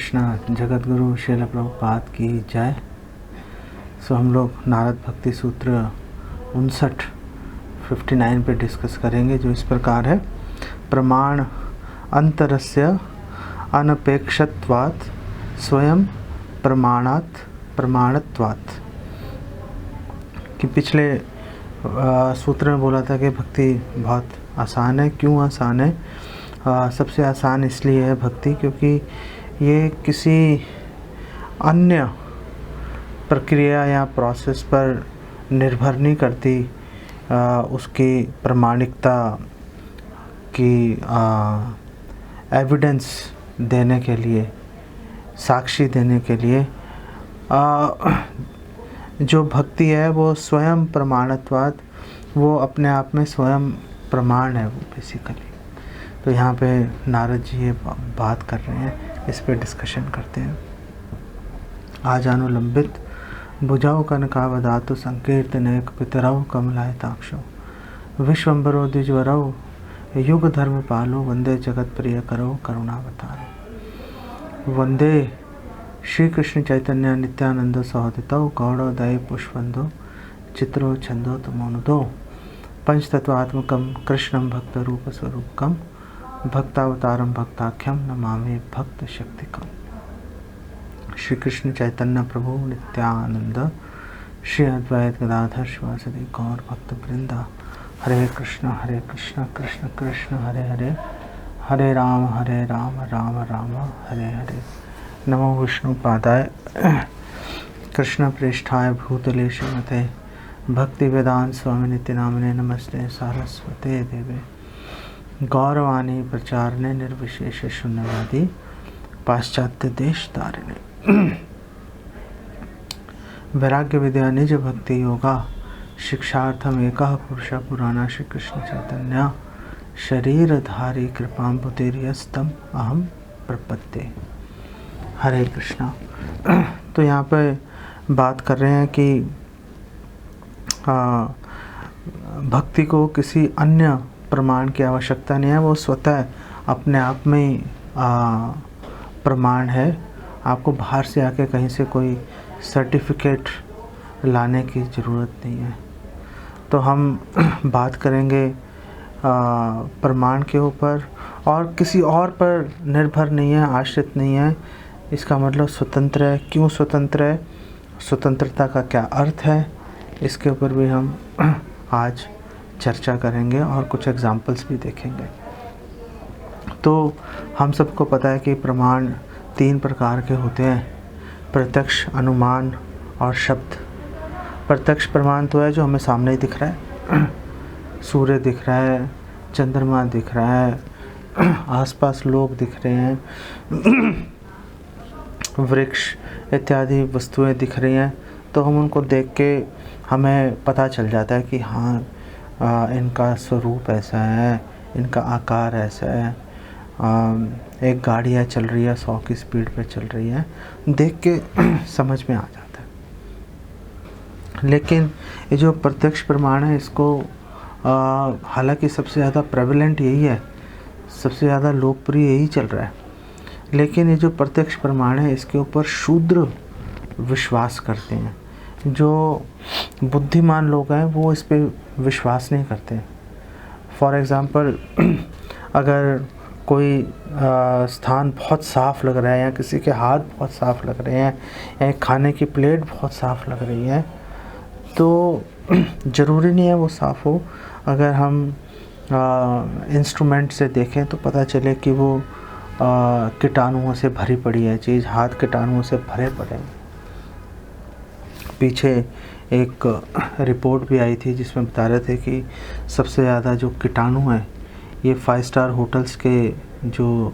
कृष्णा। जगत गुरु श्रील प्रभुपाद की जय। सो हम लोग नारद भक्ति सूत्र 59 पे डिस्कस करेंगे, जो इस प्रकार है। प्रमाण अंतरस्य अनपेक्षत्वात् स्वयं प्रमाणत्वात्। कि पिछले सूत्र में बोला था कि भक्ति बहुत आसान है। क्यों आसान है? सबसे आसान इसलिए है भक्ति क्योंकि ये किसी अन्य प्रक्रिया या प्रोसेस पर निर्भर नहीं करती। उसकी प्रामाणिकता की एविडेंस देने के लिए, साक्षी देने के लिए जो भक्ति है वो स्वयं प्रमाणत्वात्, वो अपने आप में स्वयं प्रमाण है वो बेसिकली। तो यहाँ पे नारद जी ये बात कर रहे हैं, इस पे डिस्कशन करते हैं। आज अनुलंबित भुजाओ कनकावदातु संकीर्तनेक पितरौ कमलायताक्षो विश्वम्बरो द्विजवरौ युग धर्म पालो वंदे जगत प्रिय करो करुणावतारो। वंदे श्री कृष्ण चैतन्य नित्यानंद सहोदितौ गौड़ोदय पुष्पंदो चित्रो छंदो तमोनुदो पंचतत्वात्मकं कृष्णं भक्त रूप स्वरूपकं भक्तावतारम भक्ताख्यम नमामि भक्त शक्तिकम। श्री कृष्ण चैतन्य प्रभु नित्यानंद श्री अद्वैत गदाधर शिवासदि गौर भक्त वृंदा। हरे कृष्ण कृष्ण कृष्ण हरे हरे, हरे राम राम राम हरे हरे। नमो विष्णु पादाय कृष्ण प्रेष्ठाय भूतले श्रीमते भक्ति वेदांत स्वामी नित्य नामने नमस्ते सारस्वते देवे गौरवाणी प्रचारणे निर्विशेष शून्यवादी पाश्चात्य देश तारिणे। वैराग्य विद्या निज भक्ति योगा शिक्षार्थम एकः पुरुष पुराना श्री कृष्ण चैतन्य शरीरधारी कृपाम्बुतेर्यस्तम अहम प्रपत्ते। हरे कृष्णा। तो यहाँ पे बात कर रहे हैं कि भक्ति को किसी अन्य प्रमाण की आवश्यकता नहीं है, वो स्वतः अपने आप में प्रमाण है। आपको बाहर से आके कहीं से कोई सर्टिफिकेट लाने की ज़रूरत नहीं है। तो हम बात करेंगे प्रमाण के ऊपर, और किसी और पर निर्भर नहीं है, आश्रित नहीं है। इसका मतलब स्वतंत्र है। क्यों स्वतंत्र है? स्वतंत्रता का क्या अर्थ है? इसके ऊपर भी हम आज चर्चा करेंगे और कुछ एग्जाम्पल्स भी देखेंगे। तो हम सबको पता है कि प्रमाण 3 प्रकार के होते हैं: प्रत्यक्ष, अनुमान और शब्द। प्रत्यक्ष प्रमाण तो है जो हमें सामने ही दिख रहा है। सूर्य दिख रहा है, चंद्रमा दिख रहा है, आसपास लोग दिख रहे हैं, वृक्ष इत्यादि वस्तुएं दिख रही हैं। तो हम उनको देख के हमें पता चल जाता है कि हाँ, इनका स्वरूप ऐसा है, इनका आकार ऐसा है। एक गाड़ियाँ चल रही है, 100 की स्पीड पे चल रही है, देख के समझ में आ जाता है। लेकिन ये जो प्रत्यक्ष प्रमाण है, इसको हालांकि सबसे ज़्यादा प्रेवलेंट यही है, सबसे ज़्यादा लोकप्रिय यही चल रहा है। लेकिन ये जो प्रत्यक्ष प्रमाण है, इसके ऊपर शूद्र विश्वास करते हैं। जो बुद्धिमान लोग हैं वो इस पे विश्वास नहीं करते। फॉर एग्ज़ाम्पल, अगर कोई स्थान बहुत साफ़ लग रहा है, या किसी के हाथ बहुत साफ़ लग रहे हैं, या खाने की प्लेट बहुत साफ़ लग रही है, तो ज़रूरी नहीं है वो साफ़ हो। अगर हम इंस्ट्रूमेंट से देखें तो पता चले कि वो कीटाणुओं से भरी पड़ी है चीज़, हाथ कीटाणुओं से भरे पड़े हैं। पीछे एक रिपोर्ट भी आई थी जिसमें बता रहे थे कि सबसे ज़्यादा जो कीटाणु हैं ये 5 स्टार होटल्स के जो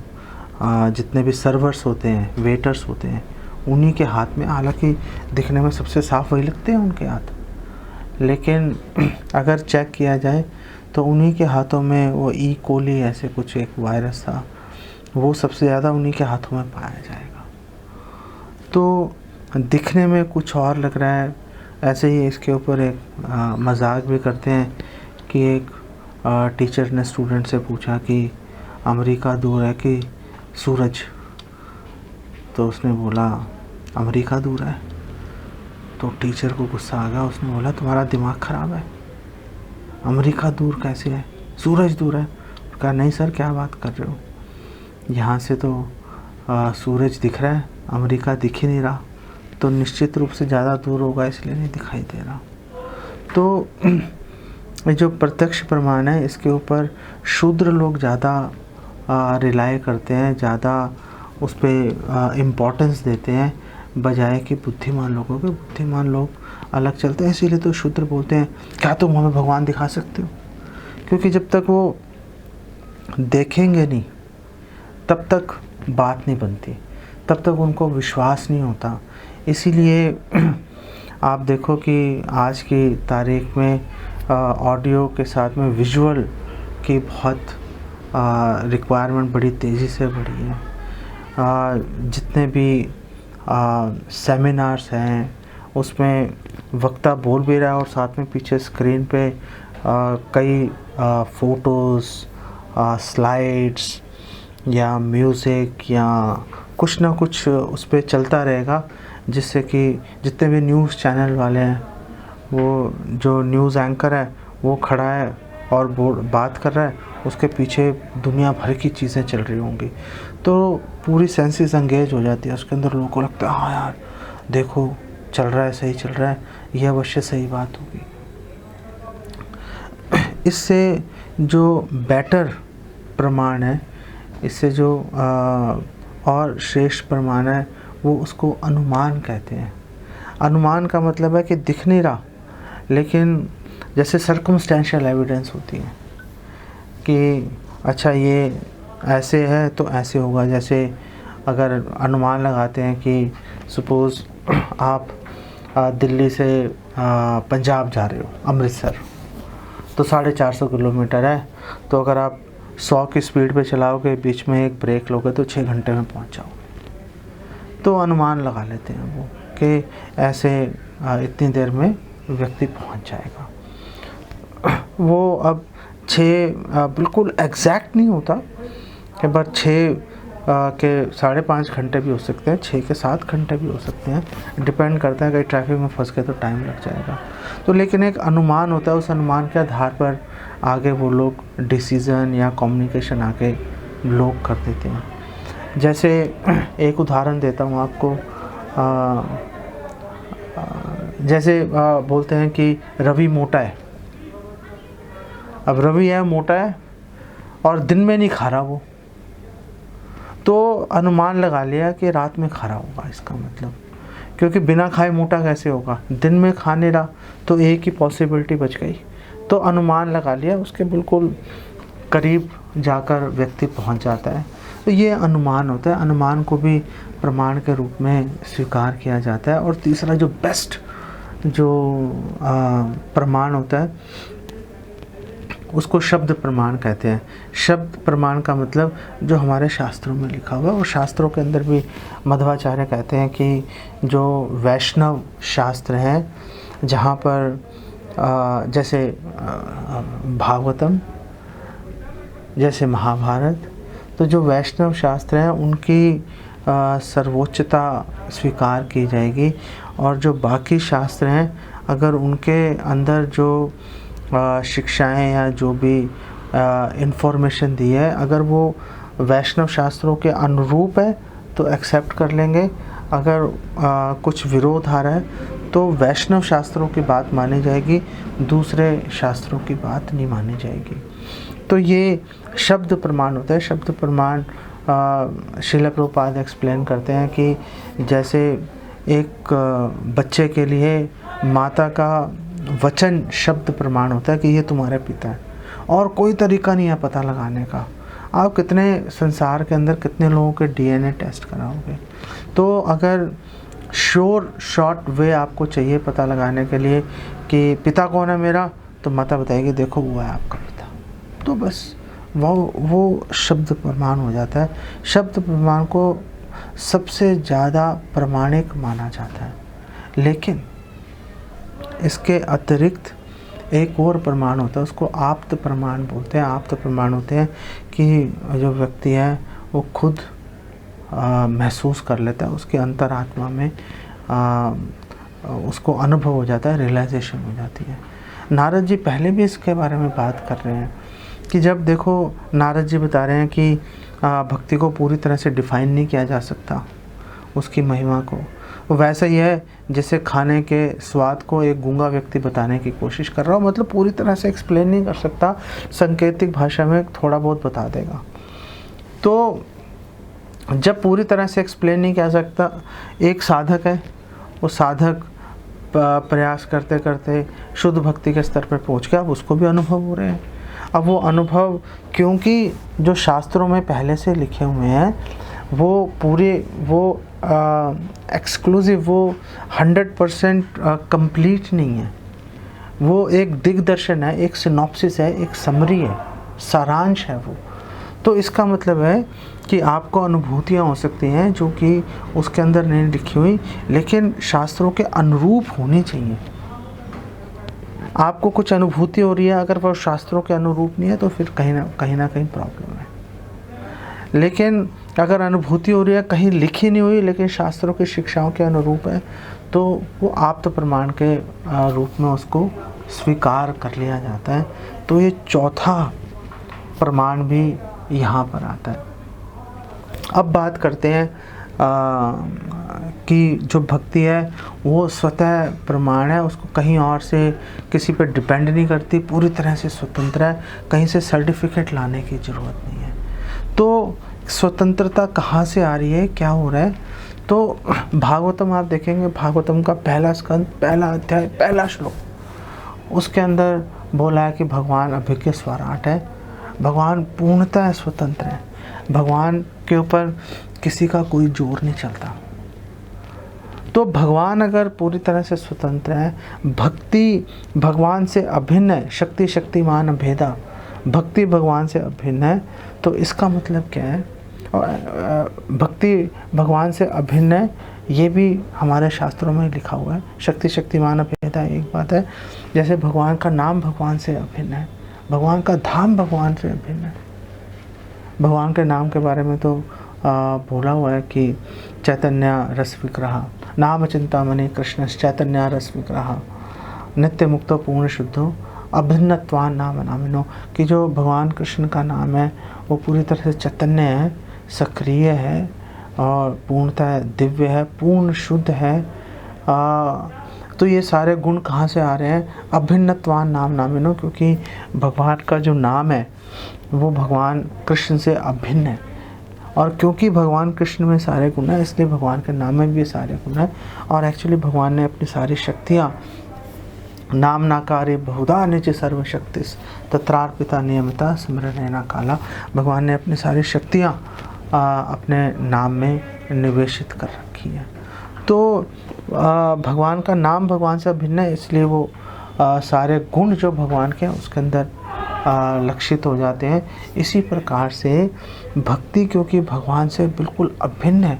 जितने भी सर्वर्स होते हैं, वेटर्स होते हैं, उन्हीं के हाथ में। हालांकि दिखने में सबसे साफ़ वही लगते हैं उनके हाथ, लेकिन अगर चेक किया जाए तो उन्हीं के हाथों में वो ई कोली ऐसे कुछ एक वायरस था, वो सबसे ज़्यादा उन्हीं के हाथों में पाया जाएगा। तो दिखने में कुछ और लग रहा है। ऐसे ही इसके ऊपर एक मजाक भी करते हैं कि एक टीचर ने स्टूडेंट से पूछा कि अमेरिका दूर है कि सूरज? तो उसने बोला अमेरिका दूर है। तो टीचर को गुस्सा आ गया, उसने बोला तुम्हारा दिमाग ख़राब है, अमेरिका दूर कैसे है, सूरज दूर है। कहा नहीं सर क्या बात कर रहे हो, यहाँ से तो सूरज दिख रहा है, अमेरिका दिख ही नहीं रहा, तो निश्चित रूप से ज़्यादा दूर होगा इसलिए नहीं दिखाई दे रहा। तो ये जो प्रत्यक्ष प्रमाण है इसके ऊपर शूद्र लोग ज़्यादा रिलाई करते हैं, ज़्यादा उस पर इम्पोर्टेंस देते हैं बजाय कि बुद्धिमान लोगों के। बुद्धिमान लोग अलग चलते हैं, इसीलिए तो शूद्र बोलते हैं क्या तुम हमें भगवान दिखा सकते हो, क्योंकि जब तक वो देखेंगे नहीं तब तक बात नहीं बनती, तब तक उनको विश्वास नहीं होता। इसीलिए आप देखो कि आज की तारीख में ऑडियो के साथ में विजुअल की बहुत रिक्वायरमेंट बड़ी तेज़ी से बढ़ी है। जितने भी सेमिनार्स हैं उसमें वक्ता बोल भी रहा है और साथ में पीछे स्क्रीन पे कई फ़ोटोज़, स्लाइड्स या म्यूज़िक या कुछ ना कुछ उस पर चलता रहेगा, जिससे कि जितने भी न्यूज़ चैनल वाले हैं, वो जो न्यूज़ एंकर है वो खड़ा है और बात कर रहा है, उसके पीछे दुनिया भर की चीज़ें चल रही होंगी, तो पूरी सेंसेस एंगेज हो जाती है उसके अंदर। लोगों को लगता है हाँ यार देखो चल रहा है, सही चल रहा है, ये अवश्य सही बात होगी। इससे जो बेटर प्रमाण है, इससे जो और श्रेष्ठ प्रमाण है वो उसको अनुमान कहते हैं। अनुमान का मतलब है कि दिख नहीं रहा, लेकिन जैसे सर्कमस्टेंशियल एविडेंस होती है कि अच्छा ये ऐसे है तो ऐसे होगा। जैसे अगर अनुमान लगाते हैं कि सपोज़ आप दिल्ली से पंजाब जा रहे हो, अमृतसर, तो 450 किलोमीटर है, तो अगर आप 100 की स्पीड पे चलाओगे, बीच में एक ब्रेक लोगे तो 6 घंटे में पहुंच जाओगे। तो अनुमान लगा लेते हैं वो कि ऐसे इतनी देर में व्यक्ति पहुंच जाएगा। वो अब 6 बिल्कुल एग्जैक्ट नहीं होता, कई बार 6 के 5.5 घंटे भी हो सकते हैं, 6 के 7 घंटे भी हो सकते हैं, डिपेंड करता है, कहीं ट्रैफिक में फंस गए तो टाइम लग जाएगा। तो लेकिन एक अनुमान होता है, उस अनुमान के आधार पर आगे वो लोग डिसीज़न या कम्युनिकेशन आगे लोग कर देते हैं। जैसे एक उदाहरण देता हूँ आपको, जैसे बोलते हैं कि रवि मोटा है। अब रवि है मोटा है और दिन में नहीं खा रहा वो, तो अनुमान लगा लिया कि रात में खा रहा होगा, इसका मतलब, क्योंकि बिना खाए मोटा कैसे होगा, दिन में खा नहीं रहा, तो एक ही पॉसिबिलिटी बच गई। तो अनुमान लगा लिया, उसके बिल्कुल करीब जाकर व्यक्ति पहुंच जाता है। तो ये अनुमान होता है, अनुमान को भी प्रमाण के रूप में स्वीकार किया जाता है। और तीसरा जो बेस्ट जो प्रमाण होता है उसको शब्द प्रमाण कहते हैं। शब्द प्रमाण का मतलब जो हमारे शास्त्रों में लिखा हुआ है, और शास्त्रों के अंदर भी मध्वाचार्य कहते हैं कि जो वैष्णव शास्त्र हैं, जहाँ पर जैसे भागवतम, जैसे महाभारत, तो जो वैष्णव शास्त्र हैं उनकी सर्वोच्चता स्वीकार की जाएगी। और जो बाकी शास्त्र हैं, अगर उनके अंदर जो शिक्षाएं या जो भी इंफॉर्मेशन दी है, अगर वो वैष्णव शास्त्रों के अनुरूप है तो एक्सेप्ट कर लेंगे। अगर कुछ विरोध आ रहा है तो वैष्णव शास्त्रों की बात मानी जाएगी, दूसरे शास्त्रों की बात नहीं मानी जाएगी। तो ये शब्द प्रमाण होता है। शब्द प्रमाण श्रील प्रभुपाद एक्सप्लेन करते हैं कि जैसे एक बच्चे के लिए माता का वचन शब्द प्रमाण होता है कि ये तुम्हारे पिता है, और कोई तरीका नहीं है पता लगाने का। आप कितने संसार के अंदर कितने लोगों के डीएनए टेस्ट कराओगे, तो अगर श्योर शॉर्ट वे आपको चाहिए पता लगाने के लिए कि पिता कौन है मेरा, तो माता बताएगी देखो वो है आपका पिता, तो बस वो शब्द प्रमाण हो जाता है। शब्द प्रमाण को सबसे ज़्यादा प्रमाणिक माना जाता है, लेकिन इसके अतिरिक्त एक और प्रमाण होता है, उसको आप्त प्रमाण बोलते हैं। आप्त प्रमाण होते हैं कि जो व्यक्ति है वो खुद महसूस कर लेता है, उसके अंतरात्मा में उसको अनुभव हो जाता है, रियलाइजेशन हो जाती है। नारद जी पहले भी इसके बारे में बात कर रहे हैं कि जब देखो नारद जी बता रहे हैं कि भक्ति को पूरी तरह से डिफ़ाइन नहीं किया जा सकता, उसकी महिमा को। वैसा ही है जैसे खाने के स्वाद को एक गूंगा व्यक्ति बताने की कोशिश कर रहा हो, मतलब पूरी तरह से एक्सप्लेन नहीं कर सकता, सांकेतिक भाषा में थोड़ा बहुत बता देगा। तो जब पूरी तरह से एक्सप्लेन नहीं किया सकता, एक साधक है, वो साधक प्रयास करते करते शुद्ध भक्ति के स्तर पर पहुंच गया, अब उसको भी अनुभव हो रहे हैं। अब वो अनुभव, क्योंकि जो शास्त्रों में पहले से लिखे हुए हैं वो पूरे, वो एक्सक्लूसिव, वो 100% कंप्लीट नहीं है, वो एक दिग्दर्शन है, एक सिनॉप्सिस है, एक समरी है, सारांश है वो। तो इसका मतलब है कि आपको अनुभूतियाँ हो सकती हैं जो कि उसके अंदर नहीं लिखी हुई, लेकिन शास्त्रों के अनुरूप होनी चाहिए। आपको कुछ अनुभूति हो रही है, अगर वह शास्त्रों के अनुरूप नहीं है तो फिर कहीं ना कहीं प्रॉब्लम है। लेकिन अगर अनुभूति हो रही है, कहीं लिखी नहीं हुई लेकिन शास्त्रों की शिक्षाओं के अनुरूप है, तो वो आप्त प्रमाण के रूप में उसको स्वीकार कर लिया जाता है। तो ये चौथा प्रमाण भी यहाँ पर आता है। अब बात करते हैं कि जो भक्ति है वो स्वतः प्रमाण है, उसको कहीं और से किसी पर डिपेंड नहीं करती, पूरी तरह से स्वतंत्र है, कहीं से सर्टिफिकेट लाने की ज़रूरत नहीं है। तो स्वतंत्रता कहाँ से आ रही है, क्या हो रहा है? तो भागवतम आप देखेंगे, भागवतम का पहला स्कंद, पहला अध्याय, पहला श्लोक, उसके अंदर बोला है कि भगवान अभिज्ञ स्वराट है, भगवान पूर्णतः स्वतंत्र है, भगवान के ऊपर किसी का कोई जोर नहीं चलता। तो भगवान अगर पूरी तरह से स्वतंत्र है, भक्ति भगवान से अभिन्न है, शक्ति शक्तिमान अभेदा, भक्ति भगवान से अभिन्न है, तो इसका मतलब क्या है? भक्ति भगवान से अभिन्न है, ये भी हमारे शास्त्रों में लिखा हुआ है। शक्ति शक्तिमान अभेदा एक बात है, जैसे भगवान का नाम भगवान से अभिन्न है, भगवान का धाम भगवान से अभिन्न है। भगवान के नाम के बारे में तो बोला हुआ है कि चैतन्य रस विग्रह, नाम चिंतामणि कृष्ण चैतन्य रस विग्रह, नित्य मुक्तो पूर्ण शुद्धो अभिन्नत्वान नाम नामिनो, कि जो भगवान कृष्ण का नाम है वो पूरी तरह से चैतन्य है, सक्रिय है और पूर्णतः दिव्य है, पूर्ण शुद्ध है। तो ये सारे गुण कहाँ से आ रहे हैं? अभिन्नत्वान नाम नामिनो, क्योंकि भगवान का जो नाम है वो भगवान कृष्ण से अभिन्न है, और क्योंकि भगवान कृष्ण में सारे गुण हैं इसलिए भगवान के नाम में भी सारे गुण हैं। और एक्चुअली भगवान ने अपनी सारी शक्तियाँ, नाम नाकारे बहुधा निज सर्वशक्तिस तत्रार्पिता नियमिता स्मरणेना काला, भगवान ने अपनी सारी शक्तियाँ अपने नाम में निवेशित कर रखी है। तो भगवान का नाम भगवान से भिन्न है, इसलिए वो सारे गुण जो भगवान के हैं उसके अंदर लक्षित हो जाते हैं। इसी प्रकार से भक्ति क्योंकि भगवान से बिल्कुल अभिन्न है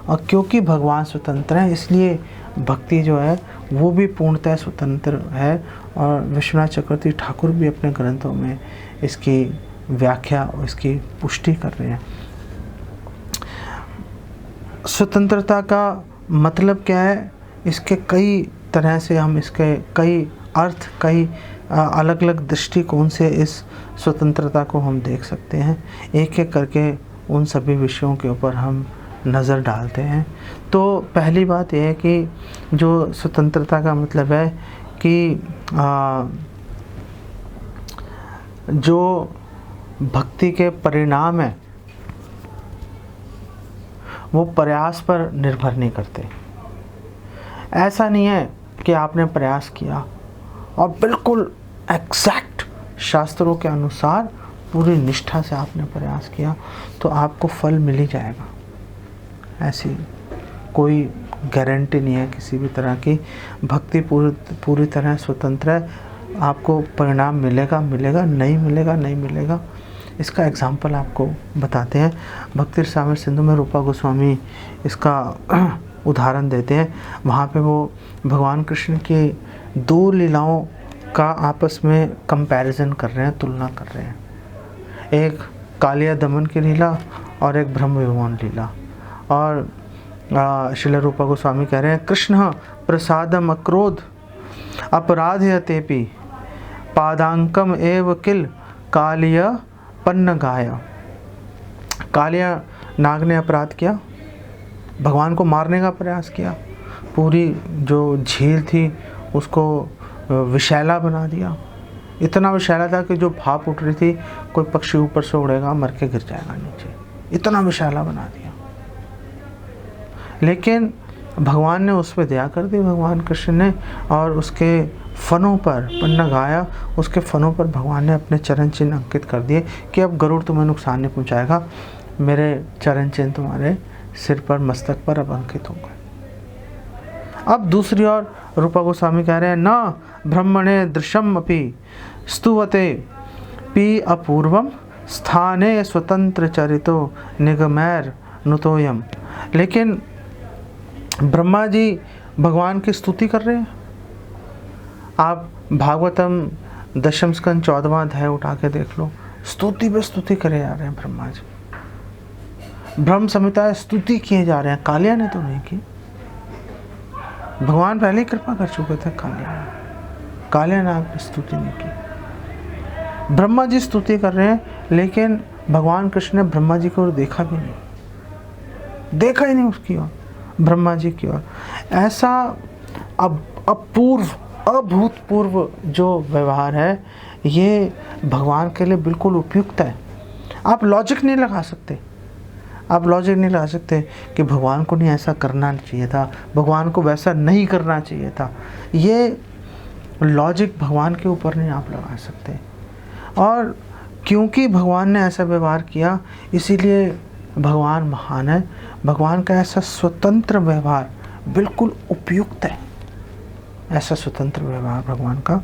और क्योंकि भगवान स्वतंत्र है, इसलिए भक्ति जो है वो भी पूर्णतः स्वतंत्र है। और विश्वनाथ चक्रवर्ती ठाकुर भी अपने ग्रंथों में इसकी व्याख्या और इसकी पुष्टि कर रहे हैं। स्वतंत्रता का मतलब क्या है? इसके कई तरह से हम इसके कई अर्थ, कई अलग अलग दृष्टिकोण से इस स्वतंत्रता को हम देख सकते हैं। एक एक करके उन सभी विषयों के ऊपर हम नज़र डालते हैं। तो पहली बात यह है कि जो स्वतंत्रता का मतलब है कि जो भक्ति के परिणाम है वो प्रयास पर निर्भर नहीं करते। ऐसा नहीं है कि आपने प्रयास किया और बिल्कुल एग्जैक्ट शास्त्रों के अनुसार पूरी निष्ठा से आपने प्रयास किया तो आपको फल मिल ही जाएगा, ऐसी कोई गारंटी नहीं है किसी भी तरह की। भक्ति पूरी तरह स्वतंत्र है, आपको परिणाम मिलेगा, नहीं मिलेगा। इसका एग्जाम्पल आपको बताते हैं। भक्ति रसामृत सिंधु में रूपा गोस्वामी इसका उदाहरण देते हैं। वहाँ पे वो भगवान कृष्ण की दो लीलाओं का आपस में कंपैरिजन कर रहे हैं, तुलना कर रहे हैं। एक कालिया दमन की लीला और एक ब्रह्म विमोहन लीला। और श्रील रूपा गोस्वामी कह रहे हैं, कृष्ण प्रसादम अक्रोध अपराधयतेपि पादांकम एव किल कालिय पन्न गाय। कालिया नाग ने अपराध किया, भगवान को मारने का प्रयास किया, पूरी जो झील थी उसको विषैला बना दिया। इतना विषैला था कि जो भाप उठ रही थी, कोई पक्षी ऊपर से उड़ेगा मर के गिर जाएगा नीचे, इतना विषैला बना दिया। लेकिन भगवान ने उस पर दया कर दी, भगवान कृष्ण ने, और उसके फनों पर पन्ना गाया, उसके फनों पर भगवान ने अपने चरण चिन्ह अंकित कर दिए कि अब गरुड़ तुम्हें नुकसान नहीं पहुंचाएगा, मेरे चरण चिन्ह तुम्हारे सिर पर मस्तक पर अब अंकित होंगे। अब दूसरी ओर रूपा गोस्वामी कह रहे हैं, न ब्रह्मणे दृश्यम अपि स्तुवते पी अपूर्वम स्थाने स्वतंत्र चरितो निगमैर नुतोयम। लेकिन ब्रह्मा जी भगवान की स्तुति कर रहे हैं। आप भागवतम दशम स्कंद 14वां अध्याय उठा के देख लो, स्तुति पे स्तुति करे जा रहे हैं ब्रह्मा जी। ब्रह्म संहिता स्तुति किए जा रहे हैं, कालिया ने तो नहीं की। भगवान पहले ही कृपा कर चुके थे, कालिया ने आपकी स्तुति नहीं की। ब्रह्मा जी स्तुति कर रहे हैं, लेकिन भगवान कृष्ण ने ब्रह्मा जी की ओर देखा भी नहीं, देखा ही नहीं उसकी ओर, ब्रह्मा जी की ओर। ऐसा अभूतपूर्व जो व्यवहार है, ये भगवान के लिए बिल्कुल उपयुक्त है। आप लॉजिक नहीं लगा सकते, आप लॉजिक नहीं लगा सकते कि भगवान को नहीं ऐसा करना चाहिए था, भगवान को वैसा नहीं करना चाहिए था। ये लॉजिक भगवान के ऊपर नहीं आप लगा सकते। और क्योंकि भगवान ने ऐसा व्यवहार किया, इसीलिए भगवान महान है। भगवान का ऐसा स्वतंत्र व्यवहार बिल्कुल उपयुक्त है। ऐसा स्वतंत्र व्यवहार भगवान का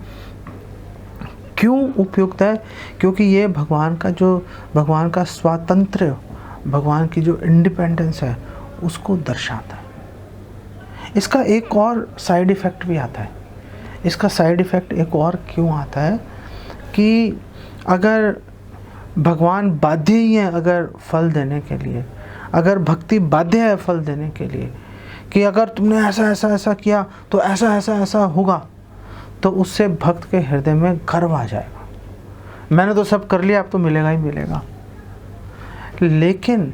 क्यों उपयुक्त है? क्योंकि ये भगवान का स्वातंत्र्य, भगवान की जो इंडिपेंडेंस है उसको दर्शाता है। इसका एक और साइड इफ़ेक्ट भी आता है। इसका साइड इफ़ेक्ट एक और क्यों आता है कि अगर भगवान बाध्य ही है अगर फल देने के लिए, अगर भक्ति बाध्य है फल देने के लिए कि अगर तुमने ऐसा किया तो ऐसा होगा, तो उससे भक्त के हृदय में गर्व आ जाएगा, मैंने तो सब कर लिया, अब तो मिलेगा ही मिलेगा। लेकिन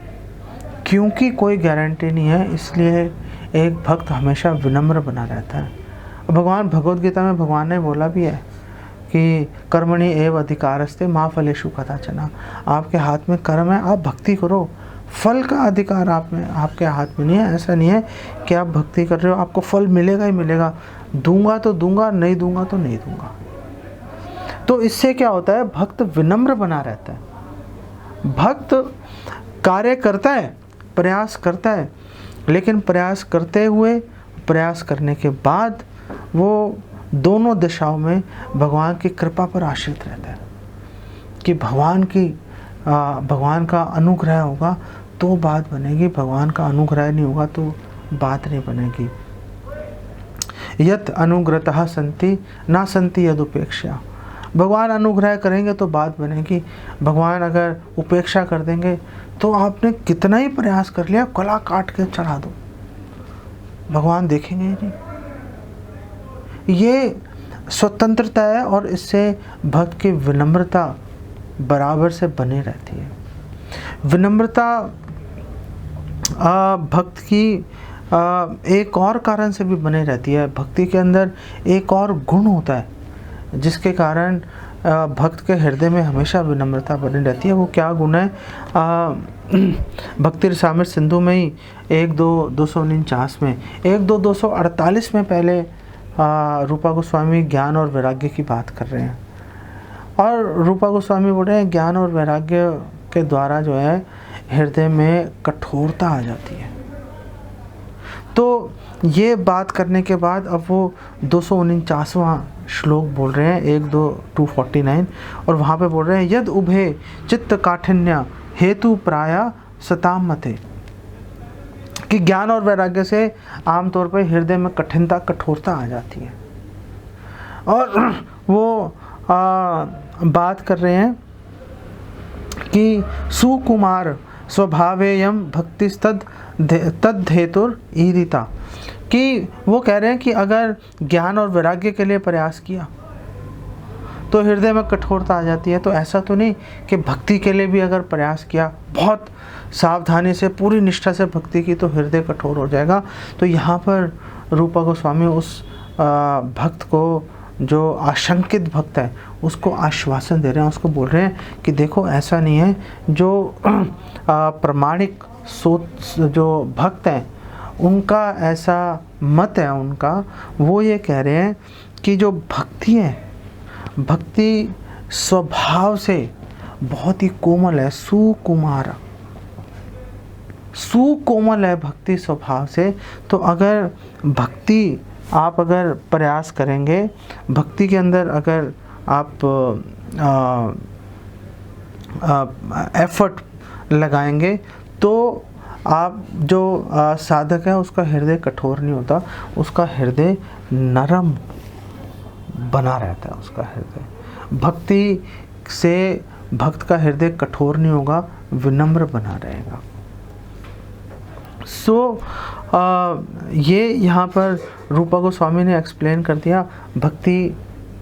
क्योंकि कोई गारंटी नहीं है, इसलिए एक भक्त हमेशा विनम्र बना रहता है। भगवान भगवद गीता में भगवान ने बोला भी है कि कर्मणि एव अधिकारस्ते माँ फलेषु कदाचन। आपके हाथ में कर्म है, आप भक्ति करो, फल का अधिकार आपके हाथ में नहीं है। ऐसा नहीं है कि आप भक्ति कर रहे हो आपको फल मिलेगा ही मिलेगा, दूंगा तो दूंगा, नहीं दूंगा तो नहीं दूंगा। तो इससे क्या होता है, भक्त विनम्र बना रहता है। भक्त कार्य करता है, प्रयास करता है, लेकिन प्रयास करते हुए, प्रयास करने के बाद वो दोनों दिशाओं में भगवान की कृपा पर आश्रित रहता है कि भगवान का अनुग्रह होगा तो बात बनेगी, भगवान का अनुग्रह नहीं होगा तो बात नहीं बनेगी। यत् अनुग्रतः सन्ति ना सन्ति यदुपेक्षा। भगवान अनुग्रह करेंगे तो बात बनेगी, भगवान अगर उपेक्षा कर देंगे तो आपने कितना ही प्रयास कर लिया, गला काट के चढ़ा दो, भगवान देखेंगे ही नहीं। ये स्वतंत्रता है और इससे भक्त की विनम्रता बराबर से बनी रहती है। विनम्रता भक्त की एक और कारण से भी बनी रहती है। भक्ति के अंदर एक और गुण होता है जिसके कारण भक्त के हृदय में हमेशा विनम्रता बनी रहती है। वो क्या गुण है? भक्ति रसामृत सिंधु में ही 1-2-249 में, 1-2-248 में पहले रूपा गोस्वामी ज्ञान और वैराग्य की बात कर रहे हैं, और रूपा गोस्वामी बोल रहे हैं ज्ञान और वैराग्य के द्वारा जो है हृदय में कठोरता आ जाती है। तो ये बात करने के बाद अब वो 249वां श्लोक बोल रहे हैं, 1-2-249, और वहाँ पे बोल रहे हैं यद उभे चित्त काठिन्य हेतु प्राय सताम मते, कि ज्ञान और वैराग्य से आमतौर पर हृदय में कठोरता आ जाती है। और वो बात कर रहे हैं कि सुकुमार स्वभावेयम भक्ति तद्धेतुर ईदिता, कि वो कह रहे हैं कि अगर ज्ञान और वैराग्य के लिए प्रयास किया तो हृदय में कठोरता आ जाती है। तो ऐसा तो नहीं कि भक्ति के लिए भी अगर प्रयास किया, बहुत सावधानी से पूरी निष्ठा से भक्ति की, तो हृदय कठोर हो जाएगा। तो यहाँ पर रूपा गोस्वामी उस भक्त को, जो आशंकित भक्त है, उसको आश्वासन दे रहे हैं, उसको बोल रहे हैं कि देखो ऐसा नहीं है। जो प्रामाणिक सोच जो भक्त हैं उनका ऐसा मत है, उनका वो ये कह रहे हैं कि जो भक्ति है, भक्ति स्वभाव से बहुत ही कोमल है, सुकोमल है भक्ति स्वभाव से। तो अगर भक्ति आप अगर प्रयास करेंगे, भक्ति के अंदर अगर आप एफर्ट लगाएंगे, तो आप जो साधक है उसका हृदय कठोर नहीं होता, उसका हृदय नरम बना रहता है। उसका हृदय भक्ति से भक्त का हृदय कठोर नहीं होगा, विनम्र बना रहेगा। ये यहाँ पर रूपा गोस्वामी ने एक्सप्लेन कर दिया भक्ति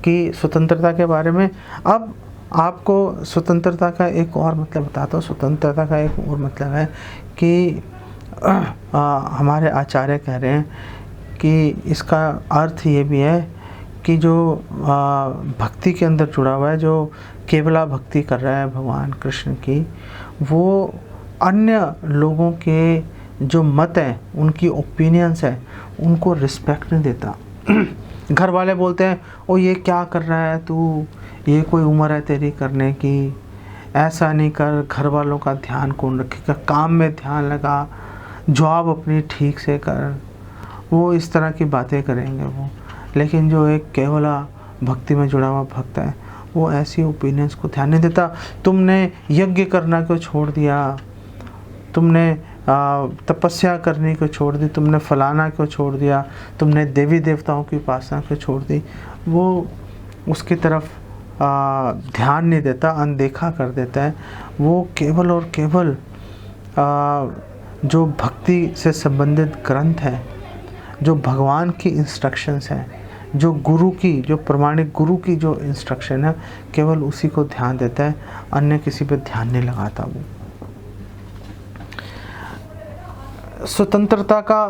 की स्वतंत्रता के बारे में। अब आपको स्वतंत्रता का एक और मतलब बताता हूँ। स्वतंत्रता का एक और मतलब है कि हमारे आचार्य कह रहे हैं कि इसका अर्थ ये भी है कि जो भक्ति के अंदर जुड़ा हुआ है, जो केवला भक्ति कर रहा है भगवान कृष्ण की, वो अन्य लोगों के जो मत हैं, उनकी ओपिनियंस है, उनको रिस्पेक्ट नहीं देता। घर वाले बोलते हैं ओ ये क्या कर रहा है तू, ये कोई उम्र है तेरी करने की, ऐसा नहीं कर, घर वालों का ध्यान कौन रखेगा, काम में ध्यान लगा, जॉब अपनी ठीक से कर, वो इस तरह की बातें करेंगे वो। लेकिन जो एक केवला भक्ति में जुड़ा हुआ भक्त है, वो ऐसी ओपिनियंस को ध्यान नहीं देता। तुमने यज्ञ करना क्यों छोड़ दिया, तुमने तपस्या करने को छोड़ दी, तुमने फलाना क्यों छोड़ दिया, तुमने देवी देवताओं की उपासना क्यों छोड़ दी, वो उसकी तरफ ध्यान नहीं देता, अनदेखा कर देता है। वो केवल और केवल जो भक्ति से संबंधित ग्रंथ है, जो भगवान की इंस्ट्रक्शंस हैं, जो गुरु की, जो प्रमाणिक गुरु की जो इंस्ट्रक्शन है, केवल उसी को ध्यान देता है, अन्य किसी पे ध्यान नहीं लगाता। वो स्वतंत्रता का,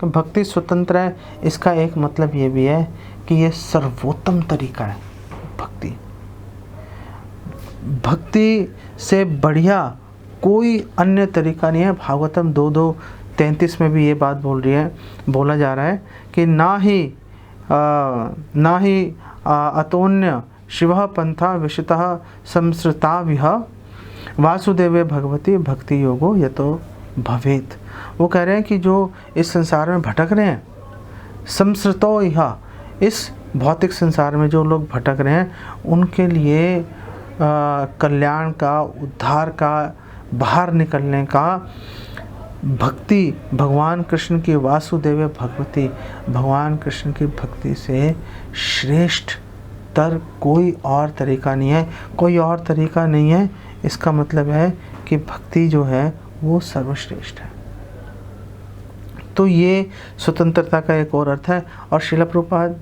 भक्ति स्वतंत्र है, इसका एक मतलब ये भी है कि ये सर्वोत्तम तरीका है। भक्ति से बढ़िया कोई अन्य तरीका नहीं है। भागवतम 2:2-33 में भी ये बात बोला जा रहा है कि ना ही अतोन्य शिवः पंथा विशितः संसृता विह वासुदेवे भगवती भक्ति योगो यतो भवेत। वो कह रहे हैं कि जो इस संसार में भटक रहे हैं, संसृतो यह, इस भौतिक संसार में जो लोग भटक रहे हैं, उनके लिए कल्याण का, उद्धार का, बाहर निकलने का भक्ति, भगवान कृष्ण की वासुदेव भगवती, भगवान कृष्ण की भक्ति से श्रेष्ठ तर कोई और तरीका नहीं है। कोई और तरीका नहीं है, इसका मतलब है कि भक्ति जो है वो सर्वश्रेष्ठ है। तो ये स्वतंत्रता का एक और अर्थ है। और श्रील प्रभुपाद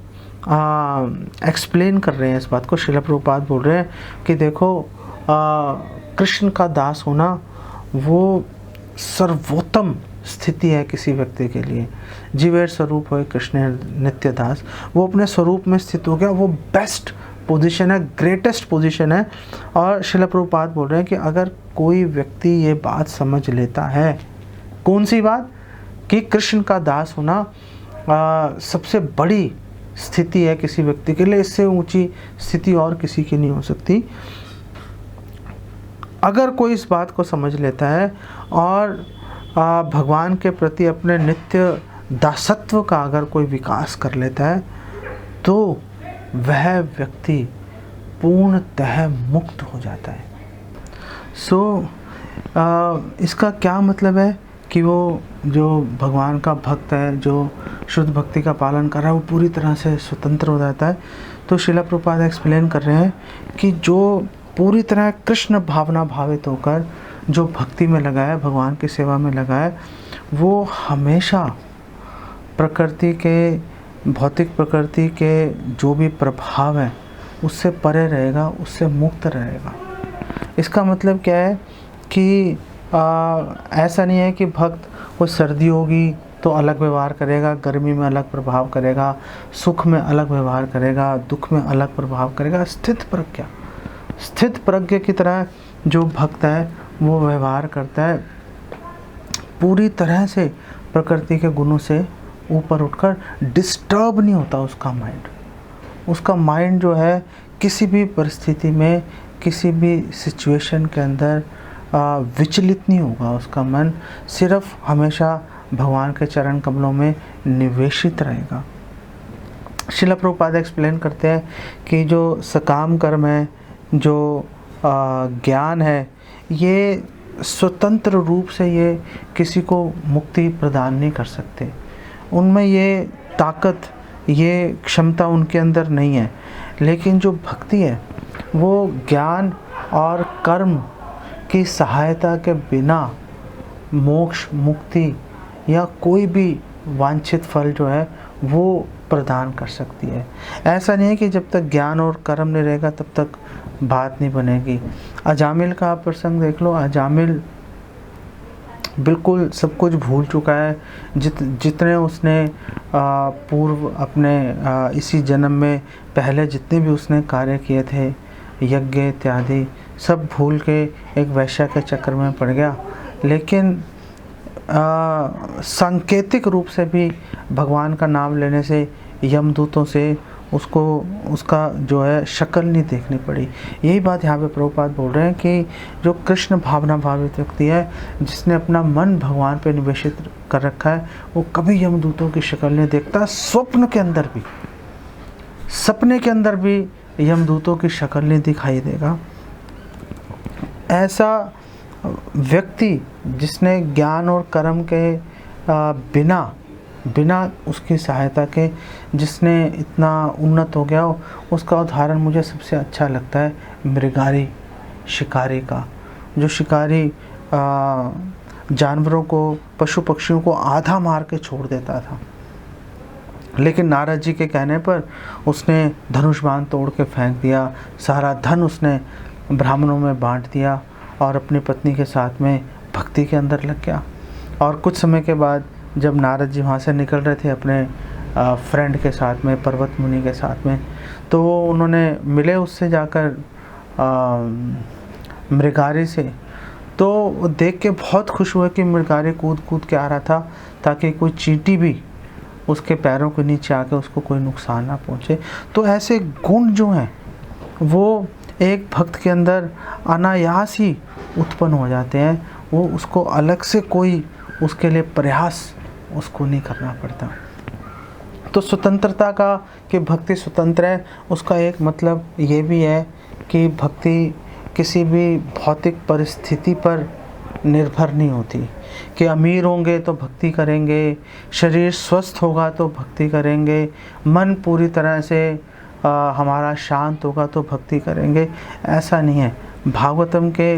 एक्सप्लेन कर रहे हैं इस बात को। श्रील प्रभुपाद बोल रहे हैं कि देखो, कृष्ण का दास होना वो सर्वोत्तम स्थिति है किसी व्यक्ति के लिए। जीवेर स्वरूप हो कृष्ण नित्य दास, वो अपने स्वरूप में स्थित हो गया, वो बेस्ट पोजीशन है, ग्रेटेस्ट पोजीशन है। और श्रील प्रभुपाद बोल रहे हैं कि अगर कोई व्यक्ति ये बात समझ लेता है, कौन सी बात, कि कृष्ण का दास होना सबसे बड़ी स्थिति है किसी व्यक्ति के लिए, इससे ऊंची स्थिति और किसी की नहीं हो सकती। अगर कोई इस बात को समझ लेता है और भगवान के प्रति अपने नित्य दासत्व का अगर कोई विकास कर लेता है, तो वह व्यक्ति पूर्णतः मुक्त हो जाता है। इसका क्या मतलब है कि वो जो भगवान का भक्त है, जो शुद्ध भक्ति का पालन कर रहा है, वो पूरी तरह से स्वतंत्र हो जाता है। तो श्रील प्रभुपाद एक्सप्लेन कर रहे हैं कि जो पूरी तरह कृष्ण भावना भावित होकर जो भक्ति में लगा है, भगवान की सेवा में लगा है, वो हमेशा प्रकृति के, भौतिक प्रकृति के जो भी प्रभाव है उससे परे रहेगा, उससे मुक्त रहेगा। इसका मतलब क्या है कि ऐसा नहीं है कि भक्त कोई सर्दी होगी तो अलग व्यवहार करेगा, गर्मी में अलग प्रभाव करेगा, सुख में अलग व्यवहार करेगा, दुख में अलग प्रभाव करेगा। स्थित प्रज्ञ की तरह जो भक्त है वो व्यवहार करता है, पूरी तरह से प्रकृति के गुणों से ऊपर उठकर। डिस्टर्ब नहीं होता उसका माइंड जो है किसी भी परिस्थिति में, किसी भी सिचुएशन के अंदर विचलित नहीं होगा। उसका मन सिर्फ हमेशा भगवान के चरण कमलों में निवेशित रहेगा। श्रील प्रभुपाद एक्सप्लेन करते हैं कि जो सकाम कर्म है, जो ज्ञान है, ये स्वतंत्र रूप से ये किसी को मुक्ति प्रदान नहीं कर सकते। उनमें ये ताकत, ये क्षमता उनके अंदर नहीं है। लेकिन जो भक्ति है वो ज्ञान और कर्म की सहायता के बिना मोक्ष, मुक्ति या कोई भी वांछित फल जो है वो प्रदान कर सकती है। ऐसा नहीं है कि जब तक ज्ञान और कर्म नहीं रहेगा तब तक बात नहीं बनेगी। अजामिल का आप प्रसंग देख लो। अजामिल बिल्कुल सब कुछ भूल चुका है। जितने उसने पूर्व अपने इसी जन्म में पहले जितने भी उसने कार्य किए थे, यज्ञ इत्यादि, सब भूल के एक वैश्या के चक्कर में पड़ गया। लेकिन सांकेतिक रूप से भी भगवान का नाम लेने से यमदूतों से उसको उसका जो है शक्ल नहीं देखनी पड़ी। यही बात यहाँ पे प्रभुपाद बोल रहे हैं कि जो कृष्ण भावना भावित व्यक्ति है, जिसने अपना मन भगवान पे निवेशित कर रखा है, वो कभी यमदूतों की शक्ल नहीं देखता। सपने के अंदर भी यमदूतों की शक्ल नहीं दिखाई देगा। ऐसा व्यक्ति जिसने ज्ञान और कर्म के बिना उसकी सहायता के जिसने इतना उन्नत हो गया हो, उसका उदाहरण मुझे सबसे अच्छा लगता है मृगारी, शिकारी का। जो शिकारी जानवरों को, पशु पक्षियों को आधा मार के छोड़ देता था, लेकिन नारद जी के कहने पर उसने धनुष बाण तोड़ के फेंक दिया, सारा धन उसने ब्राह्मणों में बांट दिया और अपनी पत्नी के साथ में भक्ति के अंदर लग गया। और कुछ समय के बाद जब नारद जी वहाँ से निकल रहे थे अपने फ्रेंड के साथ में, पर्वत मुनि के साथ में, तो उन्होंने मिले उससे जाकर मृगारी से। तो देख के बहुत खुश हुए कि मृगारी कूद कूद के आ रहा था ताकि कोई चींटी भी उसके पैरों के नीचे आके उसको कोई नुकसान ना पहुँचे। तो ऐसे गुण जो हैं वो एक भक्त के अंदर अनायास ही उत्पन्न हो जाते हैं। वो उसको अलग से कोई उसके लिए प्रयास उसको नहीं करना पड़ता। तो स्वतंत्रता का, कि भक्ति स्वतंत्र है, उसका एक मतलब ये भी है कि भक्ति किसी भी भौतिक परिस्थिति पर निर्भर नहीं होती कि अमीर होंगे तो भक्ति करेंगे, शरीर स्वस्थ होगा तो भक्ति करेंगे, मन पूरी तरह से हमारा शांत होगा तो भक्ति करेंगे। ऐसा नहीं है। भागवतम के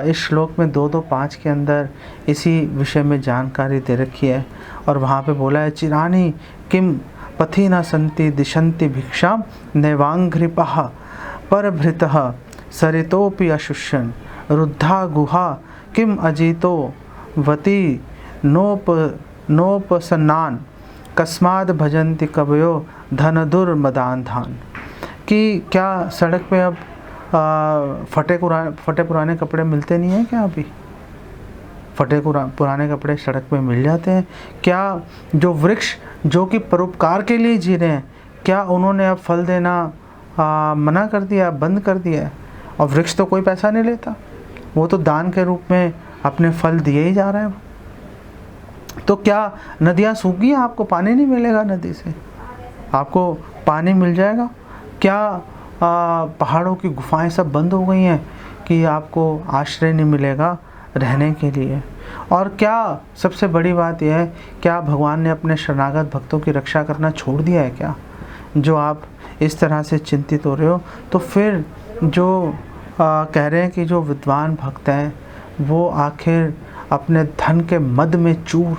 इस श्लोक में 2-2-5 के अंदर इसी विषय में जानकारी दे रखी है और वहाँ पे बोला है, चिरानी किम पथि न संति दिशंति भिक्षाम नैवांघ्रिपः परभृतः सरितोपि अशुष्यन् रुद्धा गुहा किम अजितो वती नोपसन्नान कस्माद भजन्ति कवयो धन दुर्मदान। कि क्या सड़क पे अब फटे पुराने कपड़े मिलते नहीं हैं क्या? अभी फटे पुराने कपड़े सड़क पे मिल जाते हैं क्या? जो वृक्ष जो कि परोपकार के लिए जी रहे हैं, क्या उन्होंने अब फल देना मना कर दिया, बंद कर दिया है? और वृक्ष तो कोई पैसा नहीं लेता, वो तो दान के रूप में अपने फल दिए ही जा रहे हैं। तो क्या नदियाँ सूख गई हैं? आपको पानी नहीं मिलेगा, नदी से आपको पानी मिल जाएगा क्या? पहाड़ों की गुफाएं सब बंद हो गई हैं कि आपको आश्रय नहीं मिलेगा रहने के लिए? और क्या सबसे बड़ी बात यह है, क्या भगवान ने अपने शरणागत भक्तों की रक्षा करना छोड़ दिया है क्या? जो आप इस तरह से चिंतित हो रहे हो, तो फिर जो कह रहे हैं कि जो विद्वान भक्त हैं वो आखिर अपने धन के मद में चूर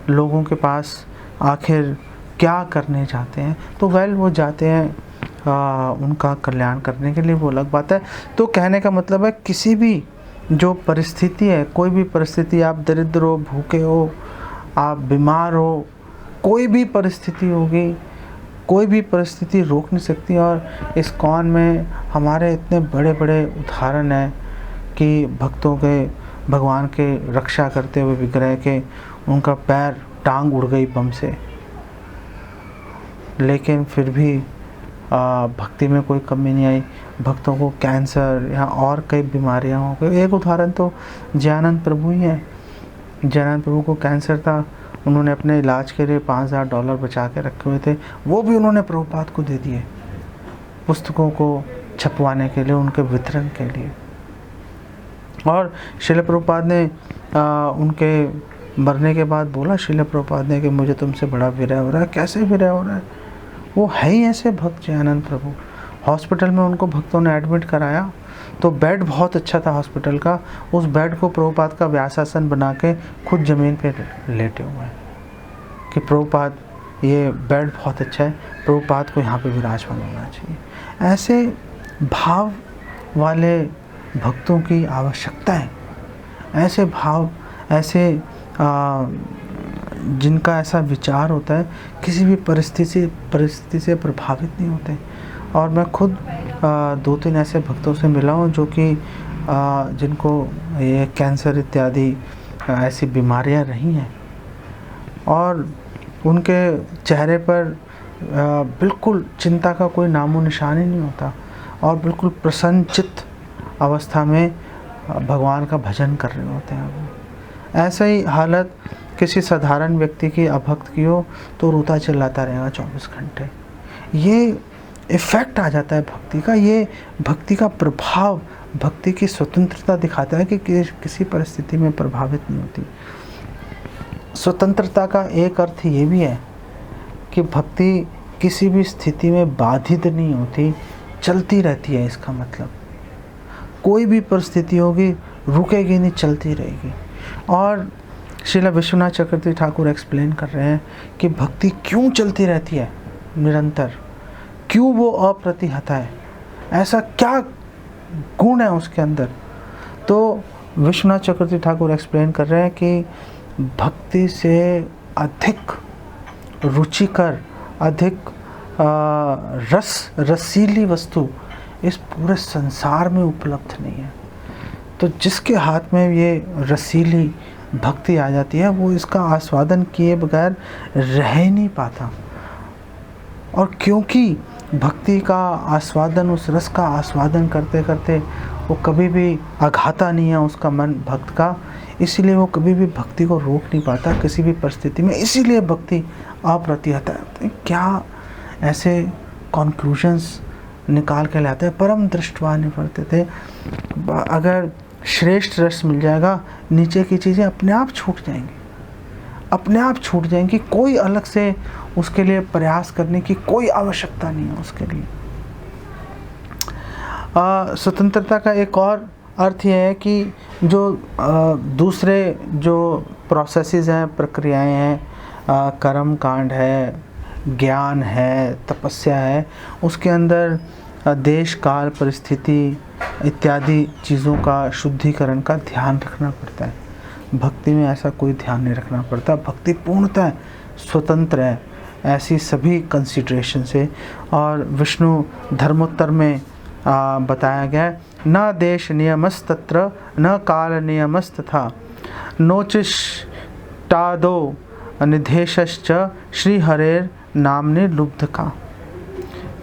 लोगों के पास आखिर क्या करने जाते हैं? तो वो जाते हैं उनका कल्याण करने के लिए, वो अलग बात है। तो कहने का मतलब है किसी भी जो परिस्थिति है, कोई भी परिस्थिति, आप दरिद्र हो, भूखे हो, आप बीमार हो, कोई भी परिस्थिति होगी, कोई भी परिस्थिति रोक नहीं सकती। और इस कौन में हमारे इतने बड़े बड़े उदाहरण हैं कि भक्तों के भगवान के रक्षा करते हुए विग्रह के उनका पैर टांग उड़ गई बम से, लेकिन फिर भी भक्ति में कोई कमी नहीं आई। भक्तों को कैंसर या और कई बीमारियां हो गई। एक उदाहरण तो जयानंद प्रभु ही है। जयानंद प्रभु को कैंसर था, उन्होंने अपने इलाज के लिए $5000 बचा के रखे हुए थे, वो भी उन्होंने प्रभुपाद को दे दिए, पुस्तकों को छपवाने के लिए, उनके वितरण के लिए। और श्रील प्रभुपाद ने उनके मरने के बाद बोला, श्रील प्रभुपाद ने, कि मुझे तुमसे बड़ा विरह हो रहा है। कैसे विरह हो रहा है? वो है ही ऐसे भक्त जयानंद प्रभु। हॉस्पिटल में उनको भक्तों ने एडमिट कराया तो बेड बहुत अच्छा था हॉस्पिटल का, उस बेड को प्रभुपाद का व्यासासन बना के खुद ज़मीन पे लेटे हुए हैं कि प्रभुपाद, ये बेड बहुत अच्छा है, प्रभुपाद को यहाँ पे विराजमान होना चाहिए। ऐसे भाव वाले भक्तों की आवश्यकता है। ऐसे भाव, ऐसे जिनका ऐसा विचार होता है, किसी भी परिस्थिति से प्रभावित नहीं होते। और मैं खुद 2-3 ऐसे भक्तों से मिला हूँ जो कि जिनको ये कैंसर इत्यादि ऐसी बीमारियाँ रही हैं, और उनके चेहरे पर बिल्कुल चिंता का कोई नामो निशान ही नहीं होता, और बिल्कुल प्रसन्नचित्त अवस्था में भगवान का भजन कर रहे होते हैं वो। ऐसा ही हालत किसी साधारण व्यक्ति की, अभक्त की हो तो रोता चिल्लाता रहेगा 24 घंटे। ये इफ़ेक्ट आ जाता है भक्ति का, ये भक्ति का प्रभाव, भक्ति की स्वतंत्रता दिखाता है कि किसी परिस्थिति में प्रभावित नहीं होती। स्वतंत्रता का एक अर्थ ये भी है कि भक्ति किसी भी स्थिति में बाधित नहीं होती, चलती रहती है। इसका मतलब कोई भी परिस्थिति होगी, रुकेगी नहीं, चलती रहेगी। और श्रील विश्वनाथ चक्रवर्ती ठाकुर एक्सप्लेन कर रहे हैं कि भक्ति क्यों चलती रहती है निरंतर, क्यों वो अप्रतिहत है, ऐसा क्या गुण है उसके अंदर। तो विश्वनाथ चक्रवर्ती ठाकुर एक्सप्लेन कर रहे हैं कि भक्ति से अधिक रुचिकर, अधिक रसीली वस्तु इस पूरे संसार में उपलब्ध नहीं है। तो जिसके हाथ में ये रसीली भक्ति आ जाती है, वो इसका आस्वादन किए बगैर रह ही नहीं पाता। और क्योंकि भक्ति का आस्वादन, उस रस का आस्वादन करते करते वो कभी भी आघाता नहीं है उसका मन भक्त का, इसीलिए वो कभी भी भक्ति को रोक नहीं पाता किसी भी परिस्थिति में, इसीलिए भक्ति अप्रतिहत है। क्या ऐसे कॉन्क्लूजन्स निकाल के लाते हैं। परम दृष्टवा निवर्ते थे, अगर श्रेष्ठ रस मिल जाएगा, नीचे की चीज़ें अपने आप छूट जाएंगी, अपने आप छूट जाएंगी। कोई अलग से उसके लिए प्रयास करने की कोई आवश्यकता नहीं है उसके लिए। स्वतंत्रता का एक और अर्थ यह है कि जो दूसरे जो प्रोसेसेस हैं, प्रक्रियाएं हैं, कर्म कांड है, ज्ञान है, तपस्या है, उसके अंदर देश काल परिस्थिति इत्यादि चीज़ों का, शुद्धिकरण का ध्यान रखना पड़ता है। भक्ति में ऐसा कोई ध्यान नहीं रखना पड़ता। भक्ति पूर्णतः स्वतंत्र है ऐसी सभी कंसिडरेशन से। और विष्णु धर्मोत्तर में बताया गया है, न देश नियमस्तत्र न काल नियमस्तथा नोचिष्टादो निधेशश्च श्री हरेर नामने लुब्ध का,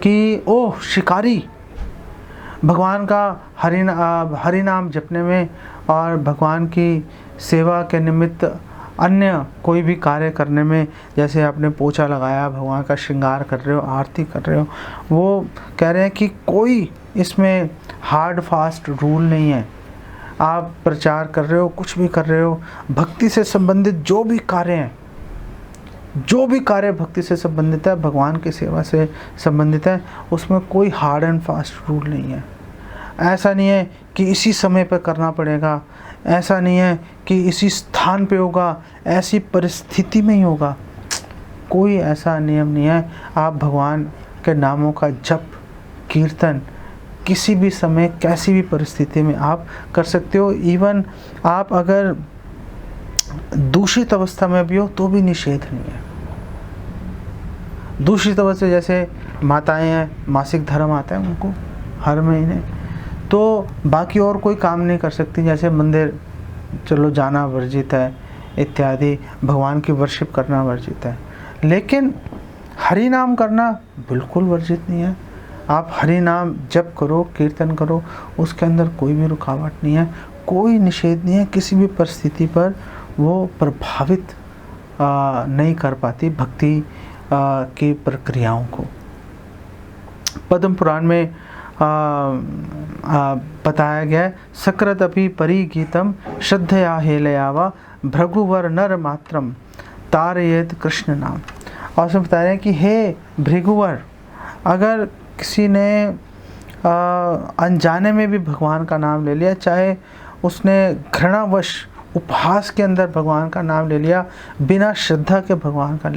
कि ओ शिकारी, भगवान का हरि नाम जपने में और भगवान की सेवा के निमित्त अन्य कोई भी कार्य करने में, जैसे आपने पोछा लगाया, भगवान का श्रृंगार कर रहे हो, आरती कर रहे हो, वो कह रहे हैं कि कोई इसमें हार्ड फास्ट रूल नहीं है। आप प्रचार कर रहे हो, कुछ भी कर रहे हो, भक्ति से संबंधित जो भी कार्य हैं, जो भी कार्य भक्ति से संबंधित है, भगवान की सेवा से संबंधित है, उसमें कोई हार्ड एंड फास्ट रूल नहीं है। ऐसा नहीं है कि इसी समय पर करना पड़ेगा, ऐसा नहीं है कि इसी स्थान पे होगा, ऐसी परिस्थिति में ही होगा। कोई ऐसा नियम नहीं है। आप भगवान के नामों का जप कीर्तन किसी भी समय कैसी भी परिस्थिति में आप कर सकते हो। इवन आप अगर दूषित अवस्था में भी हो तो भी निषेध नहीं है। दूषित अवस्था जैसे माताएं हैं, मासिक धर्म आता है उनको हर महीने, तो बाकी और कोई काम नहीं कर सकती, जैसे मंदिर चलो जाना वर्जित है इत्यादि, भगवान की वर्शिप करना वर्जित है, लेकिन हरि नाम करना बिल्कुल वर्जित नहीं है। आप हरि नाम जप करो, कीर्तन करो, उसके अंदर कोई भी रुकावट नहीं है, कोई निषेध नहीं है। किसी भी परिस्थिति पर वो प्रभावित नहीं कर पाती भक्ति की प्रक्रियाओं को। पद्म पुराण में बताया गया है, सकृत अपि परिगीतम श्रद्धया हेलयावा भृगुवर नर मात्रम तारयेत कृष्ण नाम। और उसमें बता रहे हैं कि हे भृगुवर, अगर किसी ने अनजाने में भी भगवान का नाम ले लिया, चाहे उसने घृणावश उपहास के अंदर भगवान का नाम ले लिया, बिना श्रद्धा के भगवान का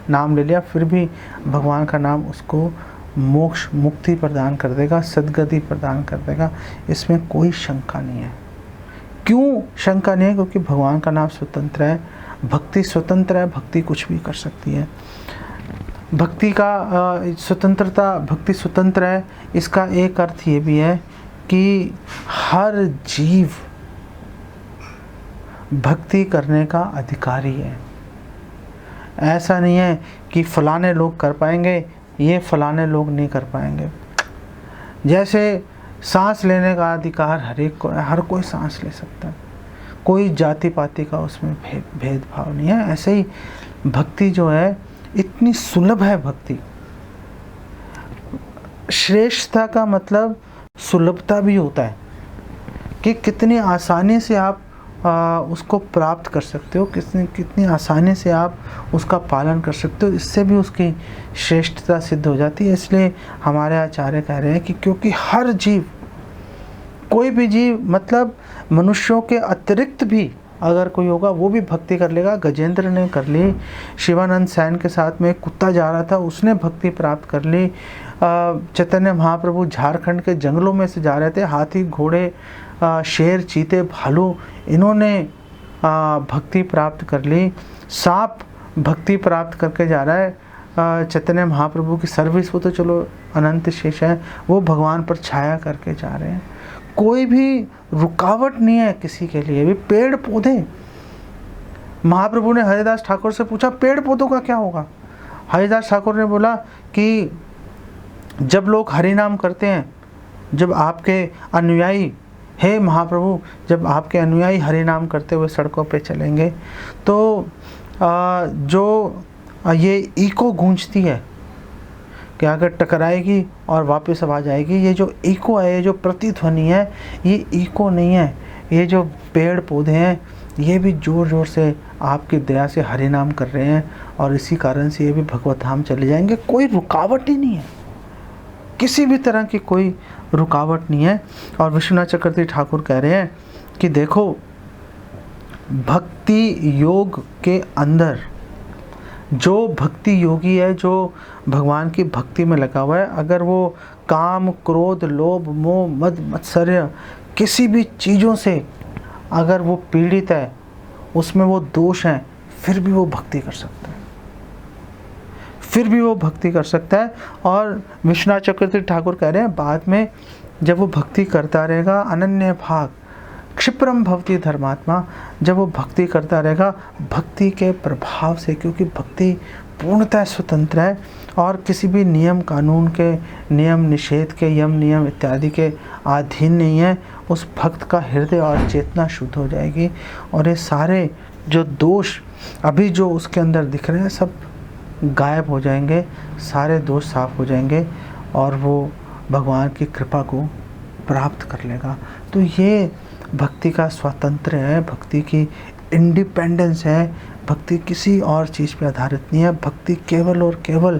नाम ले लिया, फिर भी भगवान का नाम उसको मोक्ष मुक्ति प्रदान कर देगा, सद्गति प्रदान कर देगा। इसमें कोई शंका नहीं है। क्यों शंका नहीं है? क्योंकि भगवान का नाम स्वतंत्र है, भक्ति स्वतंत्र है, भक्ति कुछ भी कर सकती है। भक्ति का स्वतंत्रता, भक्ति स्वतंत्र है, इसका एक अर्थ ये भी है कि हर जीव भक्ति करने का अधिकारी है। ऐसा नहीं है कि फलाने लोग कर पाएंगे, ये फलाने लोग नहीं कर पाएंगे। जैसे सांस लेने का अधिकार हर एक को है, हर कोई सांस ले सकता है, कोई जाति पाति का उसमें भेदभाव नहीं है। ऐसे ही भक्ति जो है इतनी सुलभ है। भक्ति श्रेष्ठता का मतलब सुलभता भी होता है कि कितनी आसानी से आप उसको प्राप्त कर सकते हो, कितनी आसानी से आप उसका पालन कर सकते हो, इससे भी उसकी श्रेष्ठता सिद्ध हो जाती है। इसलिए हमारे आचार्य कह रहे हैं कि क्योंकि हर जीव, कोई भी जीव, मतलब मनुष्यों के अतिरिक्त भी अगर कोई होगा वो भी भक्ति कर लेगा। गजेंद्र ने कर ली, शिवानंद सैन के साथ में एक कुत्ता जा रहा था, उसने भक्ति प्राप्त कर ली। चैतन्य महाप्रभु झारखंड के जंगलों में से जा रहे थे, हाथी घोड़े शेर चीते भालू इन्होंने भक्ति प्राप्त कर ली। सांप भक्ति प्राप्त करके जा रहा है। चैतन्य महाप्रभु की सर्विस, वो तो चलो अनंत शेष है, वो भगवान पर छाया करके जा रहे हैं। कोई भी रुकावट नहीं है किसी के लिए भी। पेड़ पौधे, महाप्रभु ने हरिदास ठाकुर से पूछा पेड़ पौधों का क्या होगा। हरिदास ठाकुर ने बोला कि जब लोग हरि नाम करते हैं, जब आपके अनुयायी, हे महाप्रभु, जब आपके अनुयायी हरि नाम करते हुए सड़कों पे चलेंगे तो जो ये इको गूंजती है कि अगर टकराएगी और वापस आवाज़ आएगी, ये जो इको है, ये जो प्रतिध्वनि है, ये इको नहीं है। ये जो पेड़ पौधे हैं ये भी ज़ोर ज़ोर से आपकी दया से हरि नाम कर रहे हैं और इसी कारण से ये भी भगवत धाम चले जाएंगे। कोई रुकावट ही नहीं है, किसी भी तरह की कोई रुकावट नहीं है। और विश्वनाथ चक्रवर्ती ठाकुर कह रहे हैं कि देखो, भक्ति योग के अंदर जो भक्ति योगी है, जो भगवान की भक्ति में लगा हुआ है, अगर वो काम क्रोध लोभ मोह मद मत्सर्य किसी भी चीज़ों से अगर वो पीड़ित है, उसमें वो दोष हैं, फिर भी वो भक्ति कर सकता है, फिर भी वो भक्ति कर सकता है। और विश्वनाथ चक्रवर्ती ठाकुर कह रहे हैं बाद में जब वो भक्ति करता रहेगा, अनन्य भाग क्षिप्रम भवति धर्मात्मा, जब वो भक्ति करता रहेगा भक्ति के प्रभाव से, क्योंकि भक्ति पूर्णतः स्वतंत्र है और किसी भी नियम कानून के, नियम निषेध के, यम नियम इत्यादि के अधीन नहीं है, उस भक्त का हृदय और चेतना शुद्ध हो जाएगी और ये सारे जो दोष अभी जो उसके अंदर दिख रहे हैं सब गायब हो जाएंगे, सारे दोष साफ हो जाएंगे और वो भगवान की कृपा को प्राप्त कर लेगा। तो ये भक्ति का स्वातंत्र्य है, भक्ति की इंडिपेंडेंस है, भक्ति किसी और चीज़ पे आधारित नहीं है। भक्ति केवल और केवल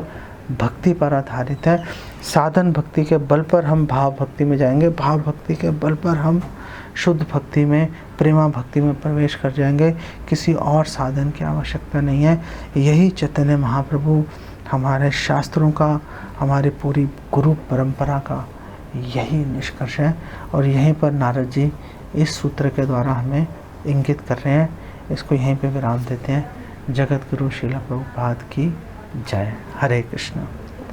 भक्ति पर आधारित है। साधन भक्ति के बल पर हम भाव भक्ति में जाएंगे, भाव भक्ति के बल पर हम शुद्ध भक्ति में, प्रेमा भक्ति में प्रवेश कर जाएंगे। किसी और साधन की आवश्यकता नहीं है। यही चैतन्य महाप्रभु, हमारे शास्त्रों का, हमारी पूरी गुरु परंपरा का यही निष्कर्ष है। और यहीं पर नारद जी इस सूत्र के द्वारा हमें इंगित कर रहे हैं। इसको यहीं पे विराम देते हैं। जगत गुरु श्रील प्रभुपाद की जय। हरे कृष्ण।